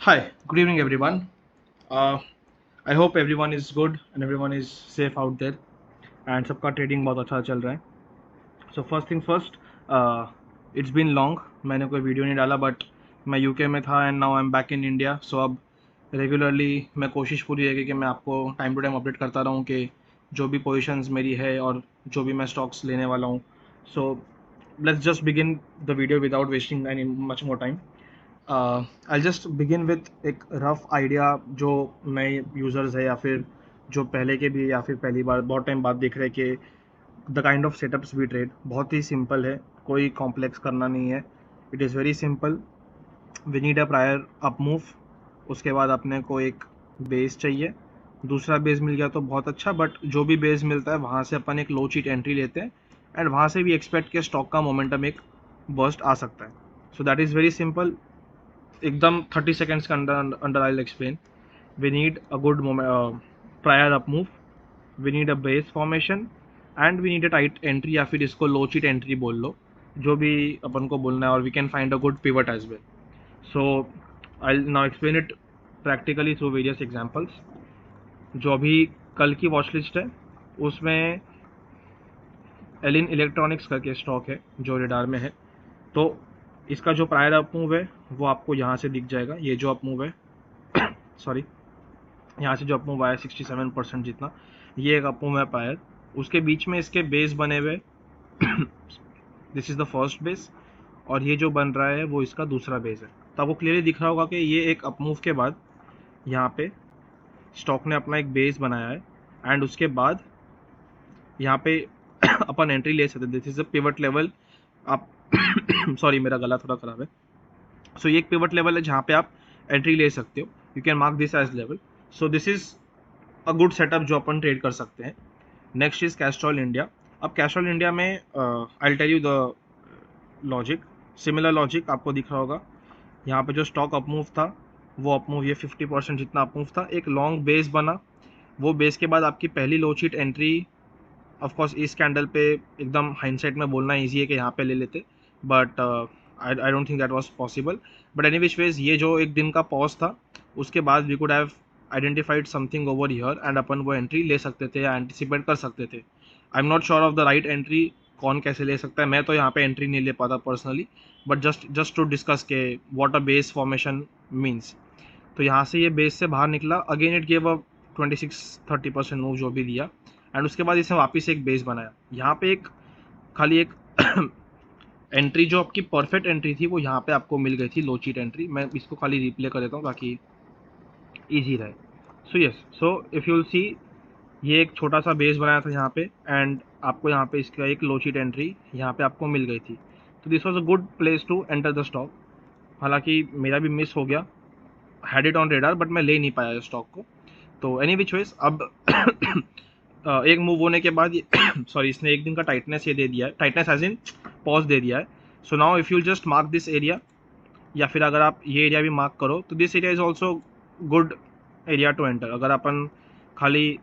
Hi, good evening, everyone. Uh, I hope everyone is good and everyone is safe out there. And सबका trading बहुत अच्छा चल रहा है. So first thing first, it's been long. मैंने कोई video नहीं डाला बट मैं यूके में था and now I am back in India. So अब रेगुलरली मैं कोशिश पूरी है कि मैं आपको टाइम टू टाइम अपडेट करता रहूँ कि जो भी पोजीशंस मेरी है और जो भी मैं स्टॉक्स लेने वाला हूँ. So let's just begin the video without wasting any much more time. I just begin with एक रफ आइडिया जो नए यूज़र्स है या फिर जो पहले के भी या फिर पहली बार बहुत टाइम बाद देख रहे हैं कि the kind of setups we trade बहुत ही सिंपल है, कोई कॉम्प्लेक्स करना नहीं है. It is very simple. We need a prior up move. उसके बाद अपने को एक बेस चाहिए. दूसरा बेस मिल गया तो बहुत अच्छा, बट जो भी बेस मिलता है वहाँ से अपन एक लो चीट एंट्री लेते हैं एंड वहाँ से भी एक्सपेक्ट के स्टॉक का मोमेंटम एक बर्स्ट आ सकता है. So that is very simple. एकदम 30 सेकेंड्स के under I will explain. We need a good prior up move. We need a base formation and we need a tight entry या फिर इसको लो चीट एंट्री बोल लो, जो भी अपन को बोलना है. और we can find a good pivot as well. So I now explain it practically through various examples. जो अभी कल की वॉच लिस्ट है उसमें एलिन इलेक्ट्रॉनिक्स करके स्टॉक है जो रेडार में है. तो इसका जो प्रायर अप मूव है वो आपको यहाँ से दिख जाएगा. ये जो अप मूव है सॉरी, यहाँ से जो अप मूव आया 67% जितना, ये एक अप मूव है प्रायर. उसके बीच में इसके बेस बने हुए this is the first base और ये जो बन रहा है वो इसका दूसरा बेस है. तो आपको क्लियरली दिख रहा होगा कि ये एक अप मूव के बाद यहाँ पे स्टॉक ने अपना एक बेस बनाया है एंड उसके बाद यहाँ पे अपन एंट्री ले सकते हैं. This is a pivot level. आप सॉरी मेरा गला थोड़ा ख़राब है. सो ये एक पिवट लेवल है जहाँ पे आप एंट्री ले सकते हो. You can mark this as level. So this is a good setup जो अपन ट्रेड कर सकते हैं. Next is Castrol India. अब कैस्ट्रॉल इंडिया में I tell you the logic. Similar logic आपको दिख रहा होगा. यहाँ पे जो स्टॉक अपमूव था वो अपमूव ये 50% जितना अपमूव था. एक लॉन्ग बेस बना. वो बेस के बाद आपकी पहली लो चीट एंट्री ऑफकोर्स इस कैंडल पे एकदम हाइंडसाइट में बोलना ईजी है कि यहाँ पे ले लेते, but I don't think that was possible. But any which ways ये जो एक दिन का पॉज था उसके बाद we could have identified something over here and अपन वो एंट्री ले सकते थे या एंटिसिपेट कर सकते थे. I am not sure of the right entry. कौन कैसे ले सकता है, मैं तो यहाँ पे एंट्री नहीं ले पाता personally. But just to discuss के what a base formation means. तो यहाँ से ये बेस से बाहर निकला. Again it gave a 26-30% move जो भी दिया एंड उसके बाद इसने वापस एक बेस बनाया. यहाँ पे एक खाली एक एंट्री जो आपकी परफेक्ट एंट्री थी वो यहाँ पे आपको मिल गई थी, लो चीट एंट्री. मैं इसको खाली रिप्ले कर देता हूँ ताकि ईजी रहे. So yes, so if you will see ये एक छोटा सा बेस बनाया था यहाँ पे एंड आपको यहाँ पे इसका एक लो चीट एंट्री यहाँ पे आपको मिल गई थी. तो this was a good place to enter the stock. हालांकि मेरा भी मिस हो गया, had it on radar but मैं ले नहीं पाया स्टॉक को. तो एनी विच वेज अब एक मूव होने के बाद सॉरी इसने एक दिन का टाइटनेस ये दे दिया है. टाइटनेस एज इन पॉज दे दिया है. So now if you just mark this area या फिर अगर आप ये एरिया भी मार्क करो तो this area is also good area to enter. अगर अपन खाली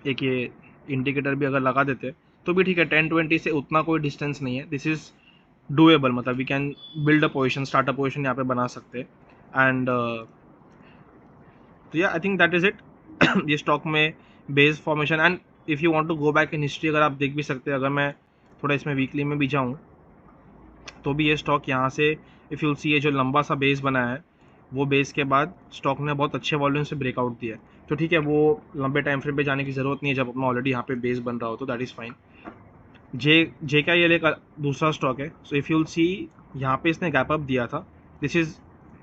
एक ये इंडिकेटर भी अगर लगा देते तो भी ठीक है. 10-20 से उतना कोई डिस्टेंस नहीं है. This is doable. मतलब we can build a position, start a position यहाँ पे बना सकते हैं. एंड तो या I think that is it. ये स्टॉक में base formation and if you want to go back in history अगर आप देख भी सकते हैं. अगर मैं थोड़ा इसमें वीकली में भी जाऊँ तो भी ये स्टॉक यहाँ से इफ़ यू सी ये जो लंबा सा बेस बनाया है वो बेस के बाद स्टॉक ने बहुत अच्छे वॉल्यूम से ब्रेकआउट दिया है. तो ठीक है, वो लंबे टाइम फ्रेम पे जाने की ज़रूरत नहीं है जब अपना ऑलरेडी यहाँ पे बेस बन रहा हो, तो दैट इज़ फाइन. जे का ये एक दूसरा स्टॉक है. सो इफ़ यू सी यहाँ पे इसने गैप अप दिया था. This is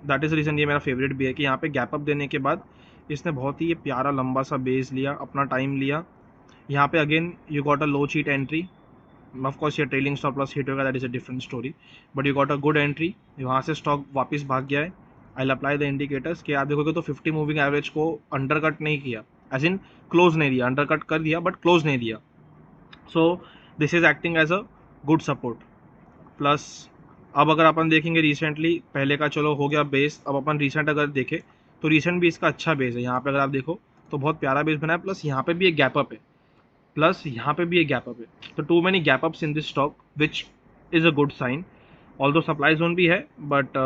that is reason ये मेरा फेवरेट भी है कि यहाँ पे गैप अप देने के बाद इसने बहुत ही ये प्यारा लंबा सा बेस लिया, अपना टाइम लिया. यहाँ पे again you got a low cheat entry. Of course ये ट्रेलिंग स्टॉप लॉस हिट होगा, that is a different story. But you got a good entry. वहाँ से स्टॉक वापस भाग गया है. आई अप्लाई द इंडिकेटर्स कि आप देखोगे तो 50 मूविंग एवरेज को अंडर कट नहीं किया, एज इन क्लोज नहीं दिया. अंडर कट कर दिया बट क्लोज नहीं दिया. So this is acting as a good support. Plus अब अगर अपन देखेंगे रिसेंटली, पहले का चलो हो गया बेस, अब अपन रिसेंट अगर देखें तो रिसेंट भी इसका अच्छा बेस है. यहाँ पे अगर आप देखो तो बहुत प्यारा बेस बना है. प्लस यहाँ पे भी एक गैप अप है. प्लस यहाँ पे भी एक गैप अप है. तो too many gap ups in this stock which is a good sign. Although supply zone भी है but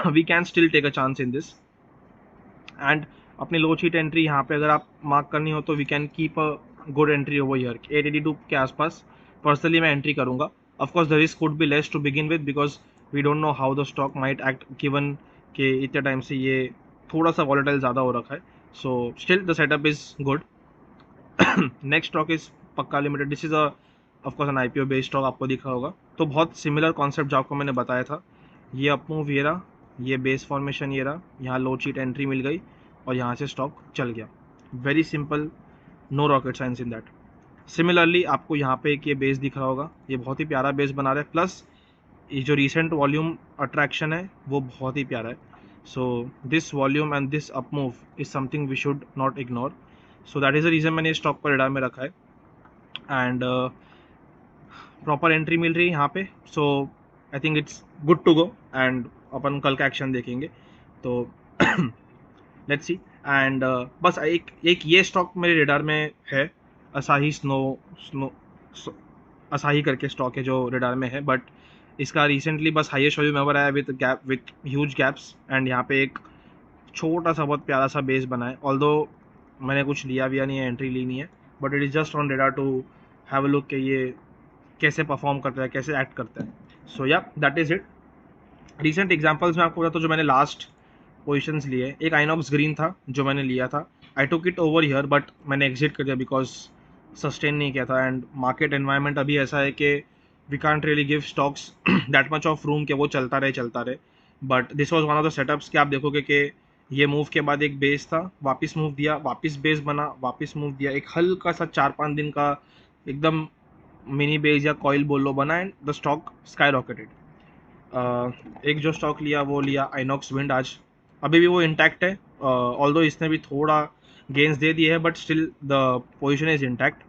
we can still take a chance in this. And अपनी लो चीट एंट्री यहाँ पे अगर आप मार्क करनी हो तो we can keep a good entry over here 882 के आसपास पर्सनली मैं एंट्री करूँगा. Of course the risk could be less to begin with because we don't know how the stock might act given कि इतने टाइम से ये थोड़ा सा वॉलेटाइल ज़्यादा हो रखा है. So still the setup is good. Next stock is Pakka limited. This is of course an IPO based stock, आपको दिखा होगा. तो बहुत सिमिलर कॉन्सेप्ट जो आपको मैंने बताया था. ये अपमूव ये रहा, ये बेस फॉर्मेशन ये रहा, यहाँ लो चीट एंट्री मिल गई और यहाँ से स्टॉक चल गया. Very simple, no rocket science in that. Similarly आपको यहाँ पे एक ये बेस दिख रहा होगा, ये बहुत ही प्यारा बेस बना रहा है. प्लस ये जो रिसेंट वॉल्यूम अट्रैक्शन है वो बहुत ही प्यारा है. So this volume and this up move is something we should not ignore. So that is the reason मैंने स्टॉक को रेडार में रखा है. एंड प्रॉपर एंट्री मिल रही है यहाँ पे. So I think it's good to go. And अपन कल का एक्शन देखेंगे. तो लेट्स सी. एंड बस एक ये स्टॉक मेरे रेडार में है, असाही स्नो असाही करके स्टॉक है जो रेडार में है. बट इसका रिसेंटली बस हाईएस्ट वॉल्यूम एवर आया विद ह्यूज गैप्स. एंड यहाँ पे एक छोटा सा बहुत प्यारा सा बेस बना है. ऑल्दो मैंने कुछ लिया भी नहीं है, एंट्री ली नहीं है, but it is just on radar to have a look कि ये कैसे परफॉर्म करता है, कैसे एक्ट करता है. सो या that is it. Recent examples में आपको बताता हूँ जो मैंने लास्ट पोजीशंस लिए. एक आइनॉक्स ग्रीन था जो मैंने लिया था. I took it over here but मैंने एग्जिट कर दिया बिकॉज सस्टेन नहीं किया था. एंड मार्केट एनवायरनमेंट अभी ऐसा है कि we can't really give stocks that much of room कि वो चलता रहे. But this was one of the setups कि आप देखोगे कि ये मूव के बाद एक बेस था, वापस मूव दिया, वापस बेस बना, वापस मूव दिया, एक हल्का सा 4-5 दिन का एकदम मिनी बेस या कॉइल बोल लो बना. And the stock sky rocketed. एक जो स्टॉक लिया वो लिया आइनॉक्स विंड. आज अभी भी वो इंटैक्ट है, ऑल्दो इसने भी थोड़ा गेंस दे दिए है but still the position is intact.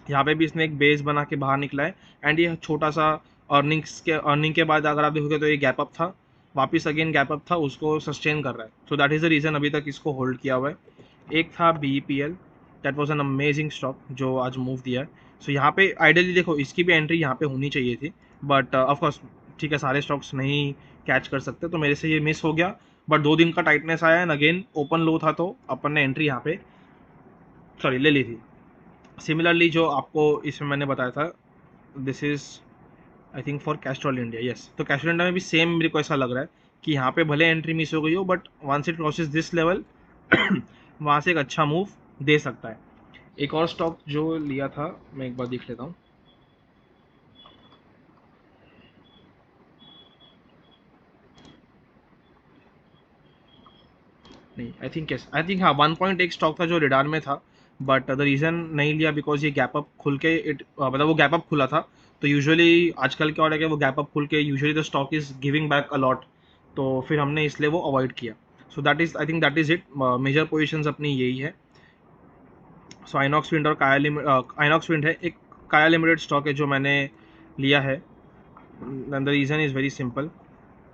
यहाँ पे भी इसने एक बेस बना के बाहर निकला है. एंड ये छोटा सा अर्निंग के बाद अगर आप देखोगे तो ये गैप अप था, वापस अगेन गैप अप था, उसको सस्टेन कर रहा है. So that is the reason अभी तक इसको होल्ड किया हुआ है. एक था BEPL, that was an amazing stock जो आज मूव दिया है. सो यहाँ पे आइडियली देखो इसकी भी एंट्री यहाँ पे होनी चाहिए थी. बट ऑफकोर्स ठीक है, सारे स्टॉक्स नहीं कैच कर सकते, तो मेरे से ये मिस हो गया. बट 2 दिन का टाइटनेस आया एंड अगेन ओपन लो था तो अपन ने एंट्री यहाँ पे ले ली थी. सिमिलरली जो आपको इसमें मैंने बताया था, this is I think for Castrol India. Yes, तो कैस्ट्रॉल इंडिया में भी सेम मेरे को ऐसा लग रहा है कि यहाँ पे भले एंट्री मिस हो गई हो but once it crosses this level वहाँ से एक अच्छा मूव दे सकता है. एक और स्टॉक जो लिया था मैं एक बार देख लेता हूँ. नहीं, आई थिंक हाँ 1.1 स्टॉक था जो रेडार में था. बट द रीज़न नहीं लिया बिकॉज ये गैप अप खुल के मतलब वो गैप अप खुला था. तो यूजुअली आजकल क्या हो रहा है कि वो गैप अप खुल के usually the stock is giving back a lot, तो फिर हमने इसलिए वो अवॉइड किया. So that is I think that is it. Major position अपनी यही है. सो आइनॉक्स विंड और आइनॉक्स विंड है, एक काया लिमिटेड स्टॉक है जो मैंने लिया है. The reason is very simple.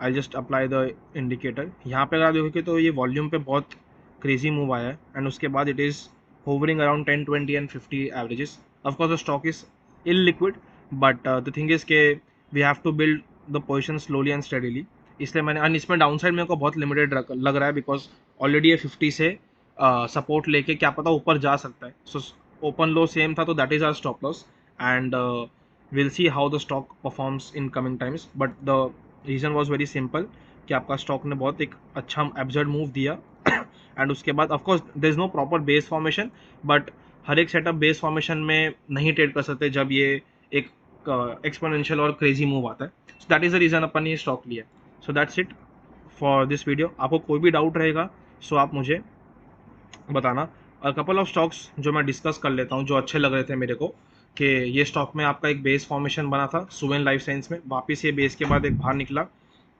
I just apply the indicator. यहाँ पे अगर आप देखोगे तो ये वॉल्यूम पे बहुत क्रेजी मूव आया है एंड उसके बाद it is hovering around 10, 20 and 50 averages. Of course, the stock is illiquid, but the thing is कि we have to build the position slowly and steadily. इसलिए मैंने इसमें डाउन साइड मेरे को बहुत लिमिटेड लग रहा है बिकॉज ऑलरेडी ये 50 से सपोर्ट लेके क्या पता ऊपर जा सकता है. सो ओपन लो सेम था तो that is our stop loss. And will see how the stock performs in coming times. But the reason was very simple कि आपका स्टॉक ने बहुत एक अच्छा एब्जर्ड मूव दिया. एंड उसके बाद of course there is no proper base formation, but हर एक सेटअप बेस फॉर्मेशन में नहीं ट्रेड कर सकते जब ये एक एक्सपोनेंशियल और क्रेजी मूव आता है. So that is the reason अपन ने ये स्टॉक लिया. So that's it for this video. आपको कोई भी डाउट रहेगा सो आप मुझे बताना. और कपल ऑफ स्टॉक्स जो मैं डिस्कस कर लेता हूँ जो अच्छे लग रहे थे मेरे को, कि ये स्टॉक में आपका एक बेस फॉर्मेशन बना था सुवेन लाइफ साइंस में, वापस ये बेस के बाद एक बाहर निकला,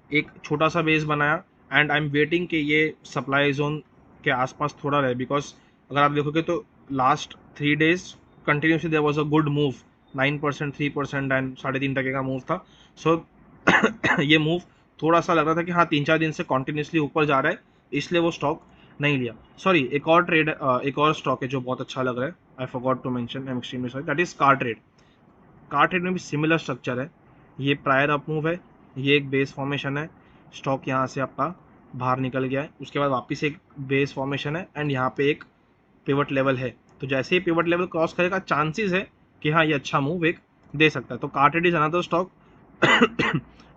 एक छोटा सा बेस बनाया. एंड आई एम वेटिंग कि ये सप्लाई जोन के आसपास थोड़ा रहे बिकॉज अगर आप देखोगे तो last 3 days continuously there was a good move. 9%, 3% and 3.5% का मूव था. सो ये मूव थोड़ा सा लग रहा था कि हाँ 3-4 दिन से कॉन्टिन्यूसली ऊपर जा रहा है, इसलिए वो स्टॉक नहीं लिया. सॉरी, एक और स्टॉक है जो बहुत अच्छा लग रहा है. I forgot to mention, I am extremely sorry. That is car trade में भी सिमिलर स्ट्रक्चर है. ये प्रायर अप मूव है, ये एक बेस फॉर्मेशन है, स्टॉक यहाँ से आपका बाहर निकल गया है, उसके बाद वापस एक बेस फॉर्मेशन है एंड यहाँ पे एक पिवट लेवल है। तो जैसे ही पिवट लेवल क्रॉस करेगा चांसेस है कि हाँ ये अच्छा मूव एक दे सकता है। तो कार्टेड इज अनदर स्टॉक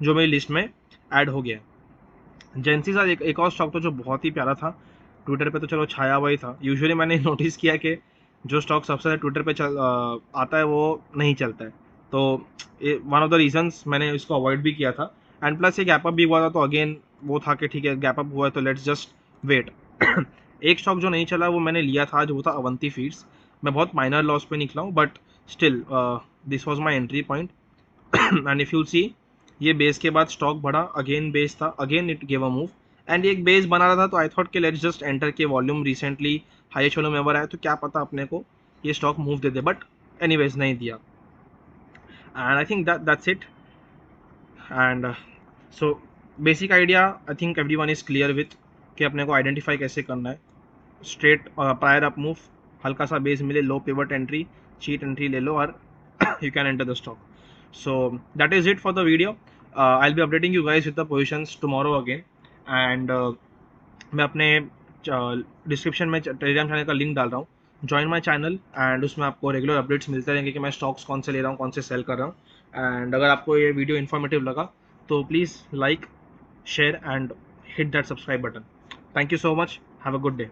जो मेरी लिस्ट में ऐड हो गया है। जेंसी का एक और स्टॉक तो जो बहुत ही प्यारा था, ट्विटर पे तो चलो छाया हुआ ही था। यूजुअली मैंने नोटिस किया कि जो स्टॉक सबसे ज़्यादा ट्विटर पे आता है वो नहीं चलता है, तो वन ऑफ द रीजंस मैंने इसको अवॉइड भी किया था। एंड प्लस ये गैप अप भी हुआ था, तो अगेन वो था कि ठीक है गैप अप हुआ है तो लेट्स जस्ट वेट। एक स्टॉक जो नहीं चला वो मैंने लिया था आज, वो था अवंती फीड्स। मैं बहुत माइनर लॉस पे निकला हूँ, but still this was my entry point. And if you see, ये बेस के बाद स्टॉक बढ़ा, अगेन बेस था, again it gave a move and एक बेस बना रहा था, तो आई थॉट कि लेट्स जस्ट एंटर के volume recently highest volume ever आया, तो क्या पता अपने को ये स्टॉक मूव दे दे, बट एनीवेज नहीं दिया। And I think that's it. And so basic idea I think everyone is clear with कि अपने को आइडेंटिफाई कैसे करना है। स्ट्रेट प्रायर अप मूव, हल्का सा बेस मिले, लो पिवट एंट्री, चीट एंट्री ले लो और you can enter the stock. So that is it for the video. I'll be updating you guys with the positions tomorrow again. And मैं अपने description में Telegram channel का link डाल रहा हूँ, join my channel and उसमें आपको regular updates मिलते रहेंगे कि मैं स्टॉक्स कौन से ले रहा हूँ, कौन से सेल कर रहा हूँ। एंड अगर आपको ये वीडियो इन्फॉर्मेटिव लगा तो please like, share and hit that subscribe button. Thank you so much, have a good day.